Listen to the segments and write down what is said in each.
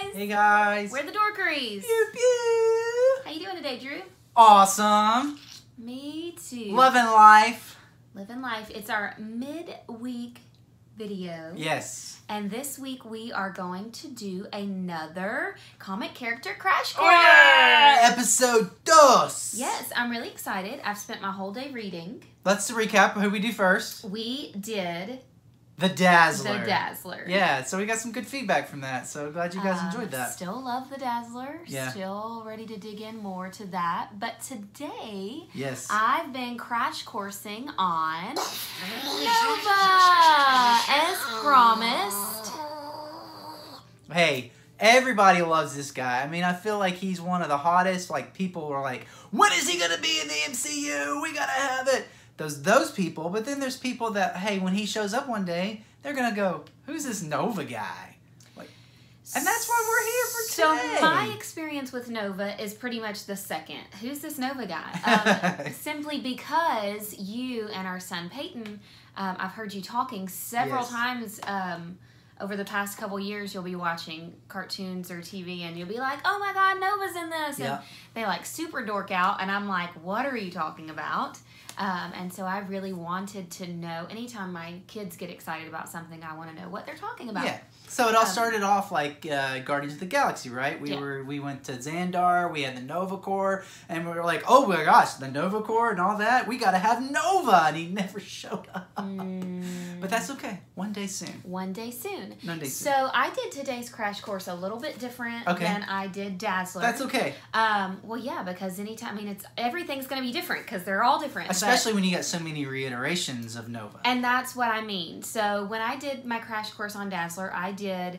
guys! Hey guys! We're the Dorkerys! Pew pew! How you doing today, Drew? Awesome! Me too. Loving life! Living life. It's our mid-week video. Yes. And this week we are going to do another comic character crash course! Oh yeah! Episode 2! Yes, I'm really excited. I've spent my whole day reading. Let's recap who we do first. We did... The Dazzler. The Dazzler. Yeah, so we got some good feedback from that, so glad you guys enjoyed that. Still love The Dazzler. Yeah. Still ready to dig in more to that. But today, yes, I've been crash coursing on Nova, as promised. Hey, everybody loves this guy. I mean, I feel like he's one of the hottest. Like, people are like, when is he going to be in the MCU? We got to have it. Those people, but then there's people that, hey, when he shows up one day, they're going to go, who's this Nova guy? Like, and that's why we're here for today. So my experience with Nova is pretty much the second. Who's this Nova guy? Simply because you and our son Peyton, I've heard you talking several times over the past couple years. You'll be watching cartoons or TV and you'll be like, oh my God, Nova's in this. And they like super dork out. And I'm like, what are you talking about? And so I really wanted to know, anytime my kids get excited about something, I want to know what they're talking about. Yeah. So it all started off like Guardians of the Galaxy, right? We went to Xandar, we had the Nova Corps, and we were like, oh my gosh, the Nova Corps and all that, we got to have Nova, and he never showed up. But that's okay. One day soon. One day soon. One day soon. So I did today's crash course a little bit different than I did Dazzler. That's okay. Well, yeah, because anytime, I mean, everything's going to be different because they're all different. Especially when you get so many reiterations of Nova. And that's what I mean. So when I did my crash course on Dazzler, I did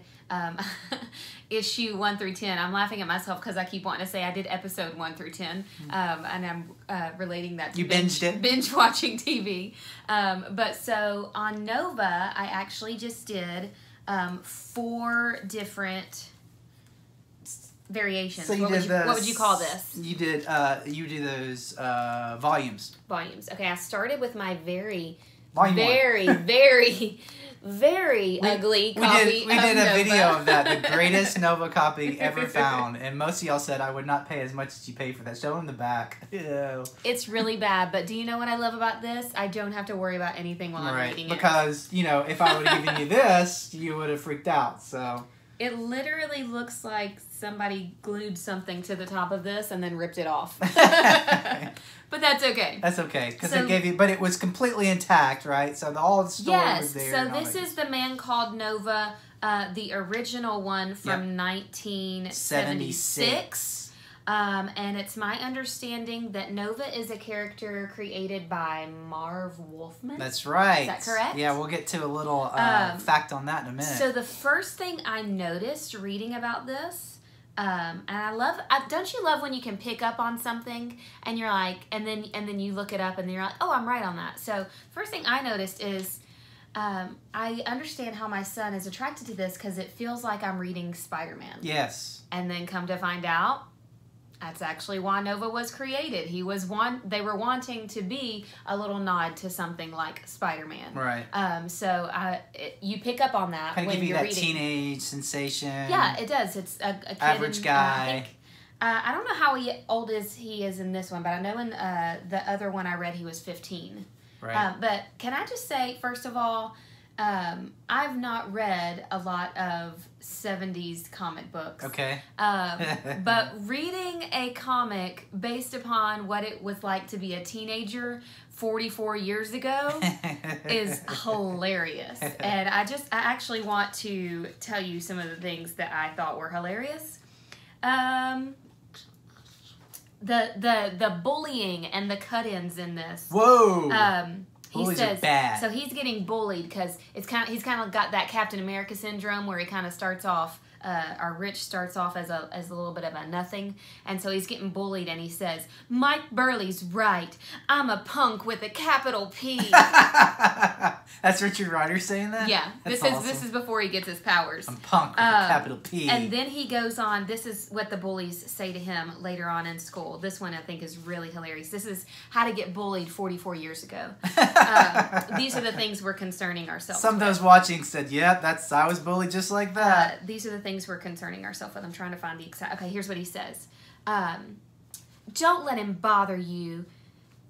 issue 1 through 10. I'm laughing at myself because I keep wanting to say I did episode 1 through 10, and I'm relating that to binge watching TV. But so on Nova, I actually just did 4 different variations. So what would you call this? You did those volumes. Volumes. Okay, I started with my very ugly copy. We did a video of that, the greatest Nova copy ever found, and most of y'all said I would not pay as much as you pay for that. Show them the back. Ew. It's really bad, but do you know what I love about this? I don't have to worry about anything while I'm reading it. Because, you know, if I would have given you this, you would have freaked out, so... It literally looks like somebody glued something to the top of this and then ripped it off. But that's okay. That's okay, because it gave you, but it was completely intact, right? So all the story was there. So this is The Man Called Nova, the original one from 1976. And it's my understanding that Nova is a character created by Marv Wolfman. That's right. Is that correct? Yeah, we'll get to a little fact on that in a minute. So the first thing I noticed reading about this, and don't you love when you can pick up on something and you're like, and then you look it up and then you're like, oh, I'm right on that. So first thing I noticed is, I understand how my son is attracted to this because it feels like I'm reading Spider-Man. Yes. And then come to find out, that's actually why Nova was created. They were wanting to be a little nod to something like Spider-Man. Right. So you pick up on that kind of when give you you're that reading. Teenage sensation. Yeah, it does. It's a kid. Average guy. I don't know how old he is in this one, but I know in the other one I read he was 15. Right. But can I just say, first of all, I've not read a lot of 70s comic books. Okay. But reading a comic based upon what it was like to be a teenager 44 years ago is hilarious. And I actually want to tell you some of the things that I thought were hilarious. The bullying and the cut-ins in this. Whoa! He Bullies says, are bad. so he's getting bullied because he's kind of got that Captain America syndrome where he kind of starts off, our Rich starts off as a little bit of a nothing, and so he's getting bullied, and he says, Mike Burley's right, I'm a punk with a capital P. That's Richard Rider saying that? Yeah, this is before he gets his powers. I'm punk with a capital P. And then he goes on, this is what the bullies say to him later on in school. This one I think is really hilarious. This is how to get bullied 44 years ago. These are the things we're concerning ourselves Some of those watching said, yeah, I was bullied just like that. These are the things things we're concerning ourselves with. I'm trying to find the exact... Okay, here's what he says. Don't let him bother you,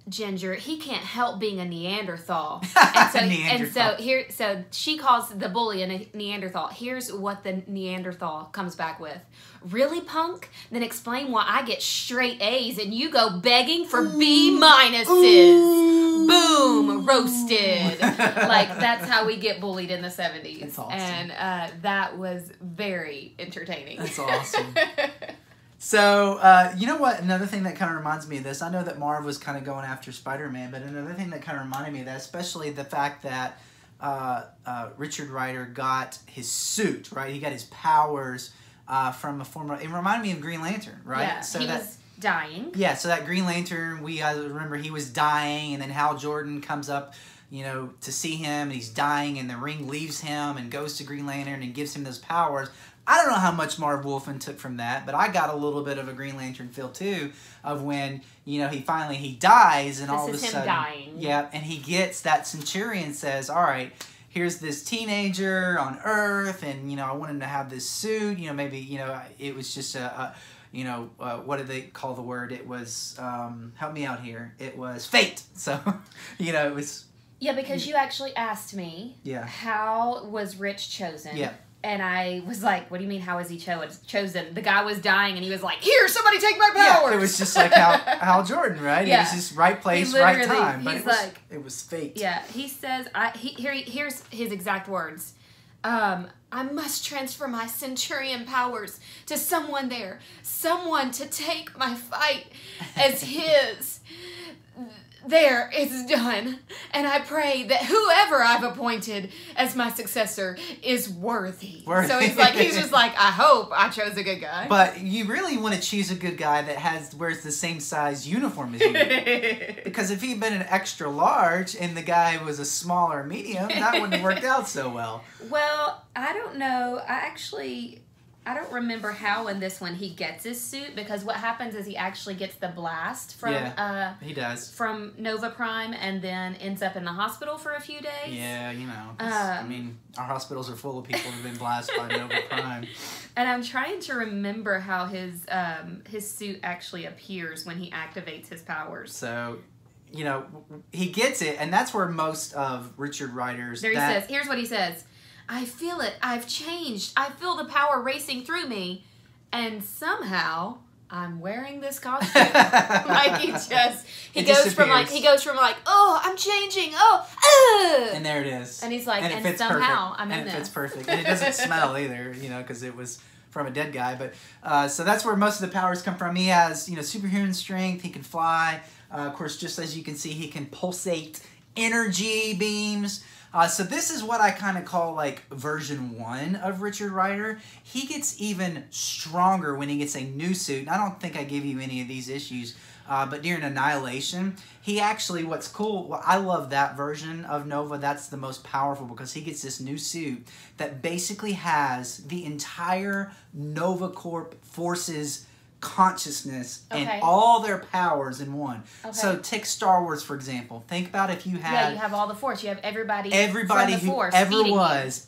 Ginger. He can't help being a Neanderthal. So she calls the bully a Neanderthal. Here's what the Neanderthal comes back with. Really, punk? Then explain why I get straight A's and you go begging for B minuses. Boom, roasted. Like, that's how we get bullied in the 70s. That's awesome. And that was very entertaining. That's awesome. So, you know what? Another thing that kind of reminds me of this, I know that Marv was kind of going after Spider-Man, but another thing that kind of reminded me of that, especially the fact that Richard Rider got his suit, right? He got his powers from a former... It reminded me of Green Lantern, right? Yeah, so he was dying. Yeah, so that Green Lantern, we remember he was dying, and then Hal Jordan comes up, you know, to see him, and he's dying, and the ring leaves him and goes to Green Lantern and gives him those powers. I don't know how much Marv Wolfman took from that, but I got a little bit of a Green Lantern feel too, of when, you know, he dies, and all of a sudden... This is him dying. Yeah, and he gets that Centurion says, all right, here's this teenager on Earth, and, you know, I want him to have this suit, you know, maybe, you know, it was just you know, what do they call the word? It was, help me out here, it was fate. So, you know, it was... Yeah, because you actually asked me, how was Rich chosen? Yeah. And I was like, what do you mean, how was he chosen? The guy was dying, and he was like, here, somebody take my powers! Yeah, it was just like Hal Jordan, right? Yeah. It was just right place, right time. But it was fate. Yeah, he says, here's his exact words. I must transfer my Centurion powers to someone there. Someone to take my fight as his... There, it's done. And I pray that whoever I've appointed as my successor is worthy. So he's just like, I hope I chose a good guy. But you really want to choose a good guy that wears the same size uniform as you. Because if he'd been an extra large and the guy was a smaller medium, that wouldn't have worked out so well. Well, I don't know. I don't remember how in this one he gets his suit, because what happens is he actually gets the blast from he does from Nova Prime, and then ends up in the hospital for a few days. Yeah, you know. I mean, our hospitals are full of people who've been blasted by Nova Prime. And I'm trying to remember how his suit actually appears when he activates his powers. So, you know, he gets it, and that's where most of Richard Rider's... There he says, here's what he says. I feel it. I've changed. I feel the power racing through me. And somehow I'm wearing this costume. Like he goes from like, oh, I'm changing. Oh, and there it is. And he's like, and somehow perfect. I'm in this. And it fits perfect. And it doesn't smell either, you know, because it was from a dead guy. But so that's where most of the powers come from. He has, you know, superhuman strength. He can fly. Of course, just as you can see, he can pulsate energy beams. So this is what I kind of call like version 1 of Richard Rider. He gets even stronger when he gets a new suit. And I don't think I gave you any of these issues, but during Annihilation, he actually, what's cool, well, I love that version of Nova. That's the most powerful because he gets this new suit that basically has the entire Nova Corp forces consciousness and all their powers in one. So take Star Wars, for example. Think about if you had... Yeah, you have all the Force. You have everybody who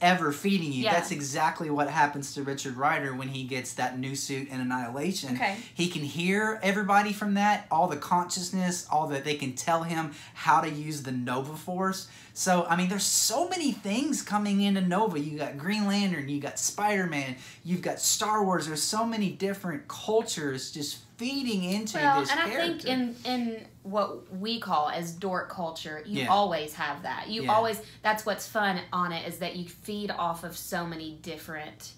ever feeding you. Yeah. That's exactly what happens to Richard Rider when he gets that new suit in Annihilation. He can hear everybody from that, all the consciousness, all that they can tell him how to use the Nova Force. So, I mean, there's so many things coming into Nova. You got Green Lantern, you got Spider-Man, you've got Star Wars. There's so many different cultures just feeding into this character. And I think in what we call as dork culture, you always have that. You always, that's what's fun on it, is that you feed off of so many different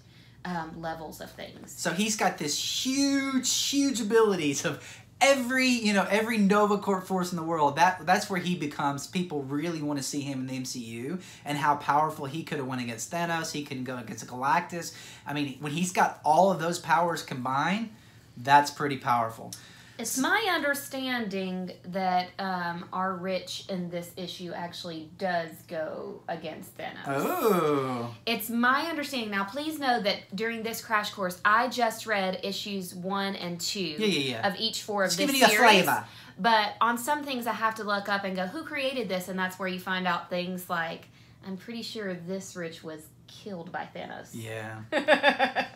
levels of things. So he's got this huge abilities of every Nova Corp force in the world. That's where he becomes, people really want to see him in the MCU and how powerful he could have went against Thanos. He can go against Galactus. I mean, when he's got all of those powers combined, that's pretty powerful. It's my understanding that our Rich in this issue actually does go against Thanos. Oh. It's my understanding. Now, please know that during this crash course, I just read issues 1 and 2 of each 4 of this series. Flavor. But on some things, I have to look up and go, who created this? And that's where you find out things like, I'm pretty sure this Rich was killed by Thanos. Yeah.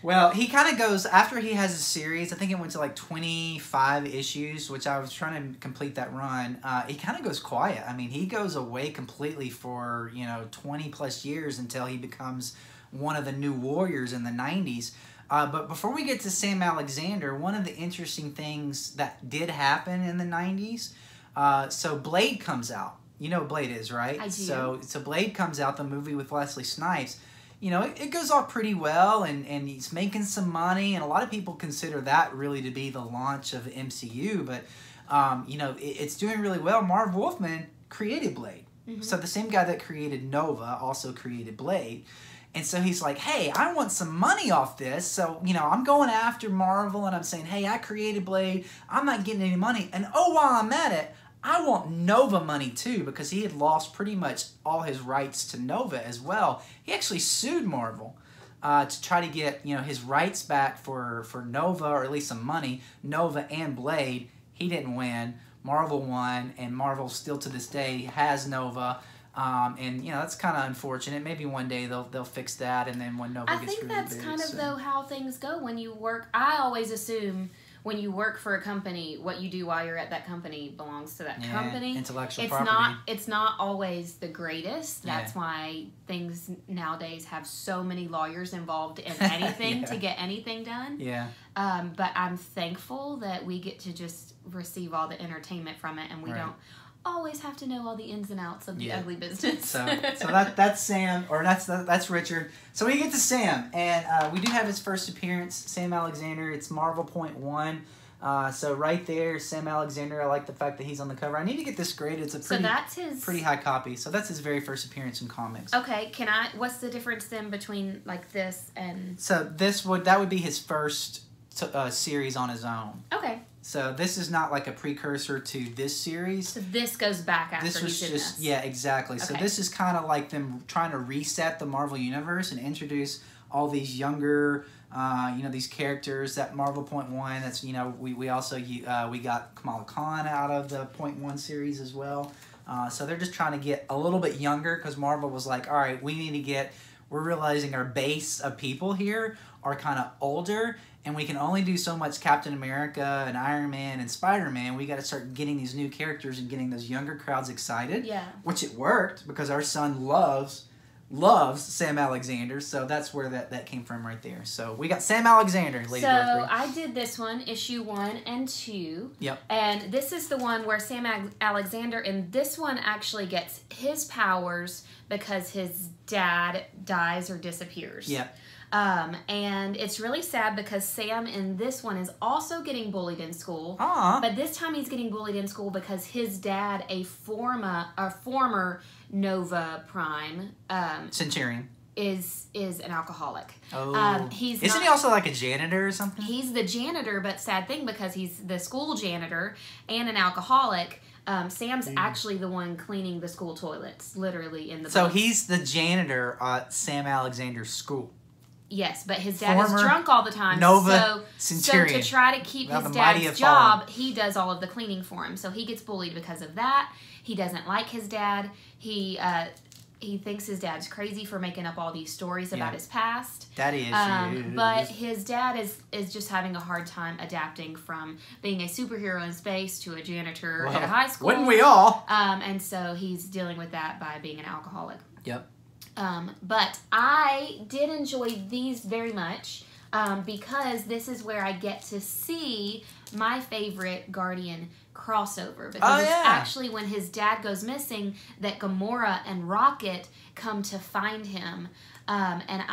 Well, he kind of goes, after he has a series, I think it went to like 25 issues, which I was trying to complete that run. He kind of goes quiet. I mean, he goes away completely for, 20 plus years until he becomes one of the new Warriors in the 90s. But before we get to Sam Alexander, one of the interesting things that did happen in the 90s, so Blade comes out. You know what Blade is, right? I do. So Blade comes out, the movie with Wesley Snipes. It goes off pretty well, and he's making some money, and a lot of people consider that really to be the launch of the MCU, but, it's doing really well. Marv Wolfman created Blade. Mm-hmm. So the same guy that created Nova also created Blade. And so he's like, hey, I want some money off this. So, I'm going after Marvel, and I'm saying, hey, I created Blade. I'm not getting any money. And, while I'm at it, I want Nova money too, because he had lost pretty much all his rights to Nova as well. He actually sued Marvel to try to get his rights back for Nova, or at least some money. Nova and Blade. He didn't win. Marvel won, and Marvel still to this day has Nova. And that's kind of unfortunate. Maybe one day they'll fix that, and then when Nova gets I think really that's big, kind of though how things go when you work. I always assume when you work for a company, what you do while you're at that company belongs to that company. Intellectual property. It's not always the greatest. That's why things nowadays have so many lawyers involved in anything to get anything done. Yeah. But I'm thankful that we get to just receive all the entertainment from it, and we don't always have to know all the ins and outs of the ugly business. So that's Sam, or that's Richard. So we get to Sam, and we do have his first appearance, Sam Alexander. It's Marvel .1. So right there, Sam Alexander. I like the fact that he's on the cover. I need to get this graded. It's a pretty high copy. So that's his very first appearance in comics. Okay, what's the difference then between like this and? So that would be his first series on his own. Okay. So this is not like a precursor to this series. So this goes back after this was he's in just this. Yeah, exactly. Okay. So this is kind of like them trying to reset the Marvel universe and introduce all these younger, these characters. That Marvel .1. That's we also we got Kamala Khan out of the .1 series as well. So they're just trying to get a little bit younger, because Marvel was like, all right, we're realizing our base of people here are kind of older, and we can only do so much Captain America and Iron Man and Spider-Man. We got to start getting these new characters and getting those younger crowds excited. Yeah. Which it worked, because our son loves Sam Alexander, so that's where that came from right there. So we got Sam Alexander, Lady Dorkery. I did this one, issue 1 and 2. Yep. And this is the one where Sam Alexander, and this one actually gets his powers because his dad dies or disappears. Yep. And it's really sad because Sam in this one is also getting bullied in school. Aww. But this time he's getting bullied in school because his dad, a former Nova Prime Centurion, is an alcoholic. Oh. Isn't he also like a janitor or something? He's the janitor, but sad thing, because he's the school janitor and an alcoholic. Sam's actually the one cleaning the school toilets, literally in the So books. he's the janitor at Sam Alexander's school. Yes, but his dad is drunk all the time. Nova Centurion. So to try to keep his dad's job, he does all of the cleaning for him. So he gets bullied because of that. He doesn't like his dad. He thinks his dad's crazy for making up all these stories about his past. Daddy issues. But his dad is just having a hard time adapting from being a superhero in space to a janitor at a high school. Wouldn't we all? And so he's dealing with that by being an alcoholic. Yep. But I did enjoy these very much because this is where I get to see my favorite Guardian crossover, because it's actually when his dad goes missing that Gamora and Rocket come to find him, and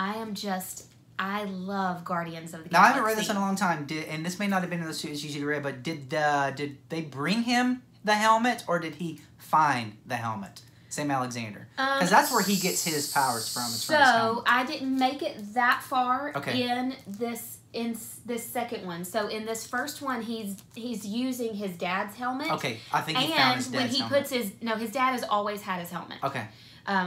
I love Guardians of the Galaxy. Now, I haven't read this in a long time, and this may not have been in those two issues you read, but did they bring him the helmet, or did he find the helmet? Sam Alexander, because that's where he gets his powers from. So I didn't make it that far in this second one. So in this first one, he's using his dad's helmet. Okay, I think he found his dad's helmet. And when he puts his dad has always had his helmet. Okay.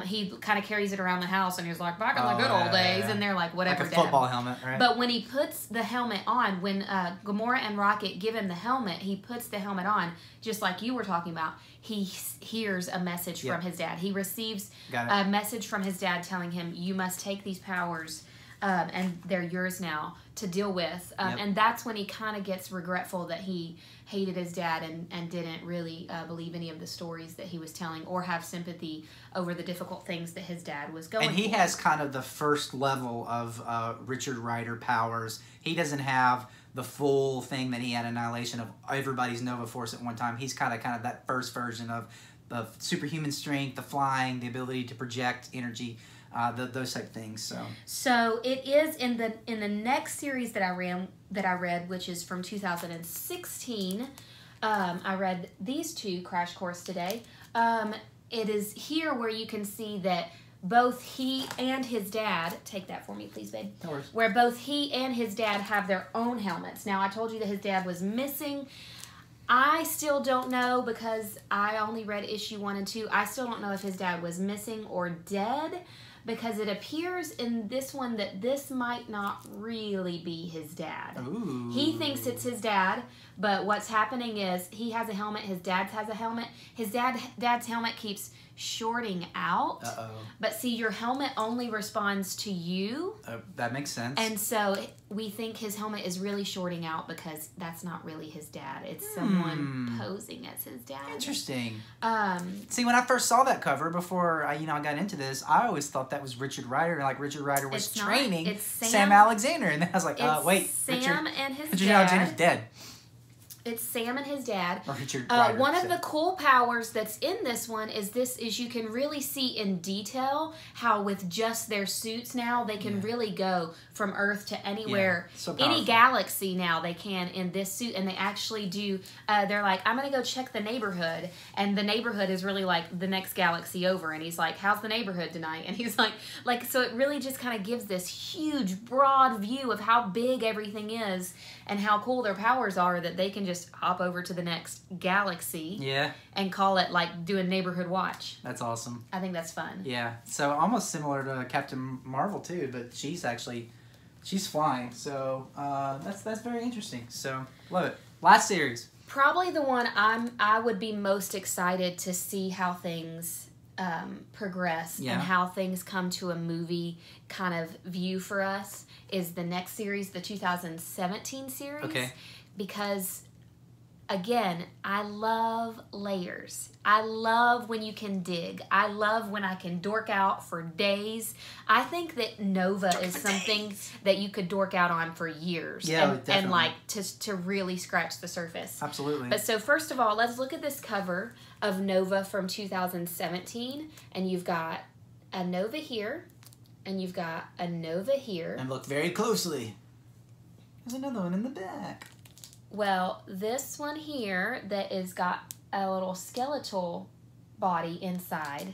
he kind of carries it around the house, and he's like, back in the good old days, and they're like, whatever, like a football helmet, right? But when he puts the helmet on, when Gamora and Rocket give him the helmet, he puts the helmet on, just like you were talking about. He hears a message from his dad. He receives a message from his dad telling him, you must take these powers, and they're yours now to deal with. And that's when he kind of gets regretful that he hated his dad and didn't really believe any of the stories that he was telling or have sympathy over the difficult things that his dad was going through. And he has kind of the first level of Richard Rider powers. He doesn't have the full thing that he had, Annihilation of everybody's Nova Force at one time. He's kind of that first version of superhuman strength, the flying, the ability to project energy, those type of things. So it is in the next series that I read, which is from 2016. I read these two, Crash Course, today. It is here where you can see that both he and his dad, take that for me, please, babe. No worries. Where both he and his dad have their own helmets. Now, I told you that his dad was missing. I still don't know, because I only read issue 1 and 2. I still don't know if his dad was missing or dead, because it appears in this one that this might not really be his dad. Ooh. He thinks it's his dad, but what's happening is he has a helmet, his dad has a helmet. His dad's helmet keeps shorting out. Uh-oh. But see, your helmet only responds to you. That makes sense. And so we think his helmet is really shorting out because that's not really his dad. It's someone posing as his dad. Interesting. See, when I first saw that cover before I got into this, I always thought that was Richard Rider, and like Richard Rider was training Sam Alexander, and then I was like, wait, Sam and his Richard dad. Alexander's dead. It's Sam and his dad. Or Richard Rider, one of the cool powers that's in this one is you can really see in detail how with just their suits now they can really go from Earth to anywhere, any galaxy now they can in this suit, and they actually do. They're like, I'm gonna go check the neighborhood, and the neighborhood is really like the next galaxy over, and he's like, how's the neighborhood tonight? And he's like so it really just kind of gives this huge broad view of how big everything is and how cool their powers are, that they can just hop over to the next galaxy and call it like doing neighborhood watch. That's awesome. I think that's fun. Yeah, so almost similar to Captain Marvel too, but she's flying, so that's very interesting. So love it. Last series. Probably the one I would be most excited to see how things progress and how things come to a movie kind of view for us is the next series, the 2017 series. Okay. Because again, I love layers. I love when you can dig. I love when I can dork out for days. I think that Nova is something that you could dork out on for years. Yeah, definitely. And like to really scratch the surface. Absolutely. But so first of all, let's look at this cover of Nova from 2017. And you've got a Nova here. And you've got a Nova here. And look very closely. There's another one in the back. Well, this one here that is got a little skeletal body inside.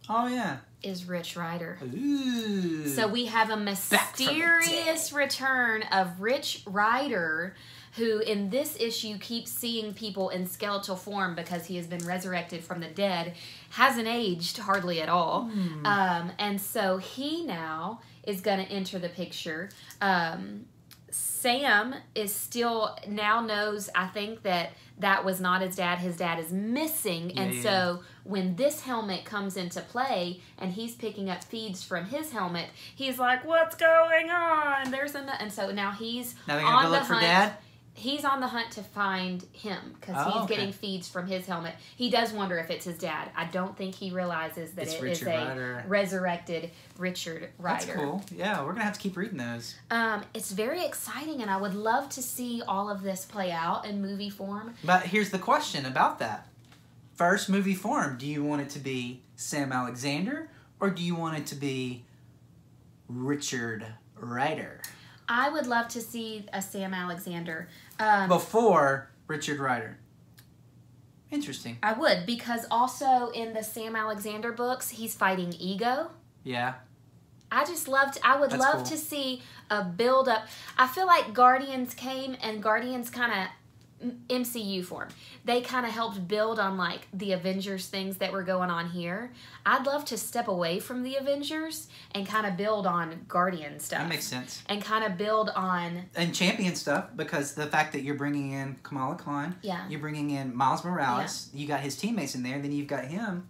Oh, yeah. Is Rich Rider. Ooh. So we have a mysterious return of Rich Rider, who in this issue keeps seeing people in skeletal form because he has been resurrected from the dead, hasn't aged hardly at all. And so he now is going to enter the picture. Sam is still now knows, I think, that was not his dad. His dad is missing. So when this helmet comes into play and he's picking up feeds from his helmet, he's like, what's going on? And so now he's now they're gonna go look for Dad? He's on the hunt to find him because he's getting feeds from his helmet. He does wonder if it's his dad. I don't think he realizes that it is a resurrected Richard Rider. That's cool. Yeah, we're going to have to keep reading those. It's very exciting, and I would love to see all of this play out in movie form. But here's the question about that. First, movie form. Do you want it to be Sam Alexander, or do you want it to be Richard Rider? I would love to see a Sam Alexander. Before Richard Rider. Interesting. I would, because also in the Sam Alexander books, he's fighting Ego. Yeah. I would love cool. to see a build up. I feel like Guardians came and Guardians kind of MCU form. They kind of helped build on like the Avengers things that were going on here. I'd love to step away from the Avengers and kind of build on Guardian stuff. That makes sense. And kind of build on... And Champion stuff, because the fact that you're bringing in Kamala Khan, you're bringing in Miles Morales, you got his teammates in there, and then you've got him.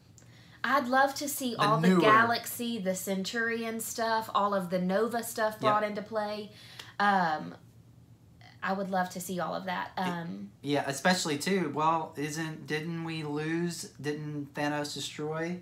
I'd love to see all the Galaxy, the Centurion stuff, all of the Nova stuff brought into play. I would love to see all of that. Yeah, especially too. Well, didn't Thanos destroy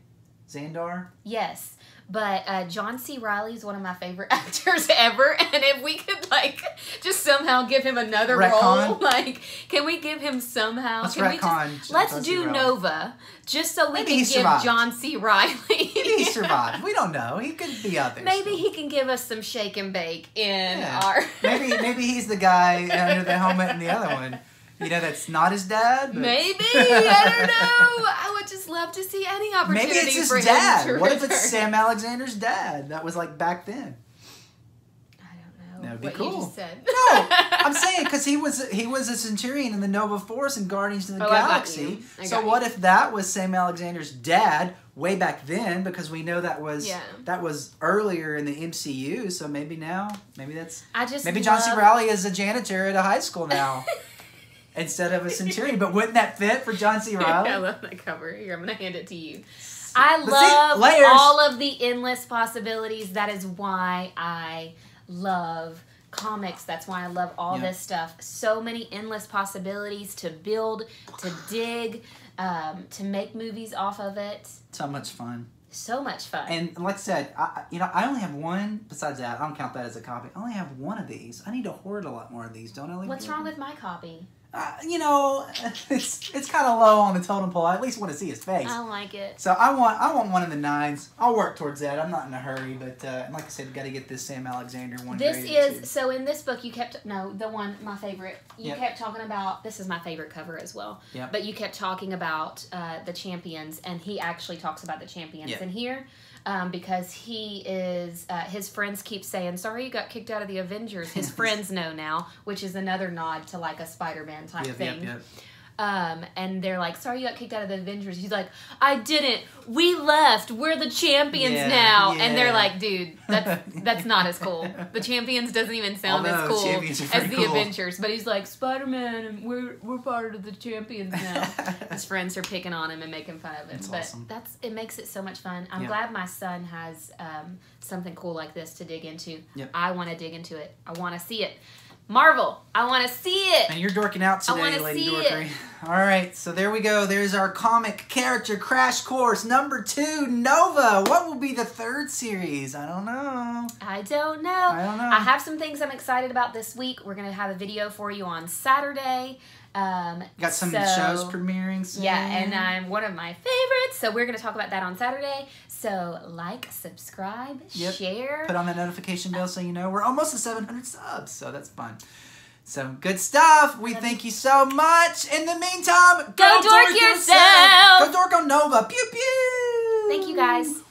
Xandar? Yes, but John C. Reilly is one of my favorite actors ever, and if we could like just somehow give him another role, like can we give him somehow? Let's do Nova, just so we can give John C. Reilly. Maybe he survived. We don't know. He could be out there. Maybe he can give us some shake and bake in our. maybe he's the guy under the helmet in the other one. You know, that's not his dad. But... Maybe. I don't know. I would just love to see any opportunity. Maybe it's his dad. What if it's Sam Alexander's dad? That was like back then. I don't know. That would be what cool. You just said. No, I'm saying because he was a Centurion in the Nova Force and Guardians of the Galaxy. So what if that was Sam Alexander's dad way back then? Because we know that was earlier in the MCU. So maybe maybe John C. Reilly is a janitor at a high school now. Instead of a Centurion. But wouldn't that fit for John C. Reilly? I love that cover. Here, I'm going to hand it to you. I love all of the endless possibilities. That is why I love comics. That's why I love all this stuff. So many endless possibilities to build, to dig, to make movies off of it. So much fun. So much fun. And like I said, I only have one. Besides that, I don't count that as a copy. I only have one of these. I need to hoard a lot more of these, don't I? What's wrong with my copy? It's kind of low on the totem pole. I at least want to see his face. I like it. So I want one of the 9s. I'll work towards that. I'm not in a hurry, but like I said, got to get this Sam Alexander one. So in this book you kept my favorite. You kept talking about, this is my favorite cover as well. Yep. But you kept talking about the champions, and he actually talks about the champions in here. Because he is, his friends keep saying, sorry you got kicked out of the Avengers. His friends know now, which is another nod to like a Spider-Man type thing. And they're like, sorry you got kicked out of the Avengers. He's like, I didn't. We left. We're the champions now. And they're like, dude, that's not as cool. The champions doesn't even sound as cool as the Avengers. But he's like, Spider-Man, we're part of the champions now. His friends are picking on him and making fun of him. But awesome. It makes it so much fun. I'm glad my son has something cool like this to dig into. I want to dig into it. I want to see it. Marvel, I want to see it. And you're dorking out today, Lady Dorkery. All right, so there we go. There's our comic character crash course number 2, Nova. What will be the 3rd series? I don't know. I have some things I'm excited about this week. We're going to have a video for you on Saturday. Got some shows premiering soon. Yeah, and I'm one of my favorites, so we're going to talk about that on Saturday. So like, subscribe, share. Put on the notification bell so you know. We're almost at 700 subs, so that's fun. So good stuff. We thank you so much. In the meantime, go dork yourself. Go dork on Nova. Pew pew. Thank you guys.